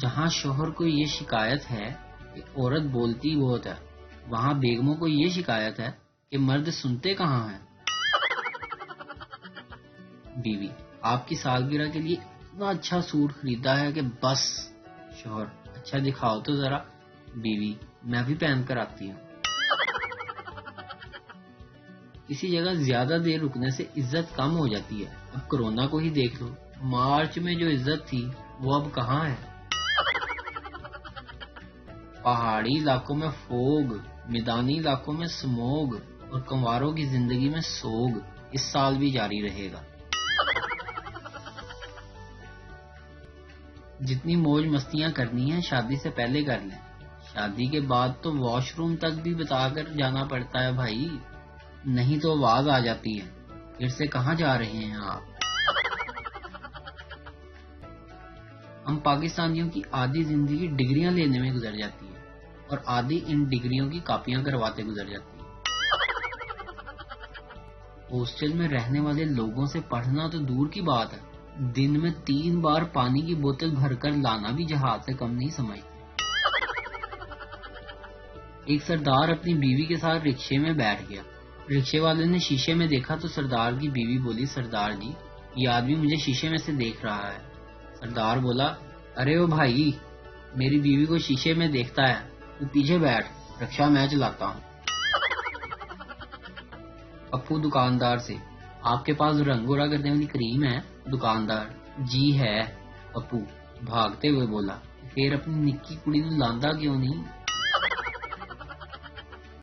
جہاں شوہر کو یہ شکایت ہے کہ عورت بولتی بہت ہے، وہاں بیگموں کو یہ شکایت ہے کہ مرد سنتے کہاں ہیں۔ بیوی: آپ کی سالگرہ کے لیے اتنا اچھا سوٹ خریدا ہے کہ بس۔ شوہر: اچھا دکھاؤ تو ذرا۔ بیوی: میں بھی پہن کر آتی ہوں۔ کسی جگہ زیادہ دیر رکنے سے عزت کم ہو جاتی ہے۔ اب کرونا کو ہی دیکھ لو، مارچ میں جو عزت تھی وہ اب کہاں ہے۔ پہاڑی علاقوں میں فوگ، میدانی علاقوں میں سموگ اور کنواروں کی زندگی میں سوگ اس سال بھی جاری رہے گا۔ جتنی موج مستیاں کرنی ہیں شادی سے پہلے کر لیں، شادی کے بعد تو واش روم تک بھی بتا کر جانا پڑتا ہے بھائی، نہیں تو آواز آ جاتی ہے پھر سے کہاں جا رہے ہیں آپ۔ ہم پاکستانیوں کی آدھی زندگی ڈگریاں لینے میں گزر جاتی ہے اور آدھی ان ڈگریوں کی کاپیاں کرواتے گزر جاتی ہے۔ ہاسٹل میں رہنے والے لوگوں سے پڑھنا تو دور کی بات ہے، دن میں 3 بار پانی کی بوتل بھر کر لانا بھی جہاد سے کم نہیں سمجھتے۔ ایک سردار اپنی بیوی کے ساتھ رکشے میں بیٹھ گیا۔ رکشے والے نے شیشے میں دیکھا تو سردار کی بیوی بولی: سردار جی، یہ آدمی مجھے شیشے میں سے دیکھ رہا ہے۔ سردار بولا: ارے او بھائی، میری بیوی کو شیشے میں دیکھتا ہے، تو پیچھے بیٹھ، رکشہ میں چلاتا ہوں۔ پپو دکاندار سے: آپ کے پاس رنگ گورا کرنے والی کریم ہے؟ دکاندار: جی ہے۔ پپو بھاگتے ہوئے بولا: پھر اپنی نکی کڑی نو لاندا کیوں نہیں؟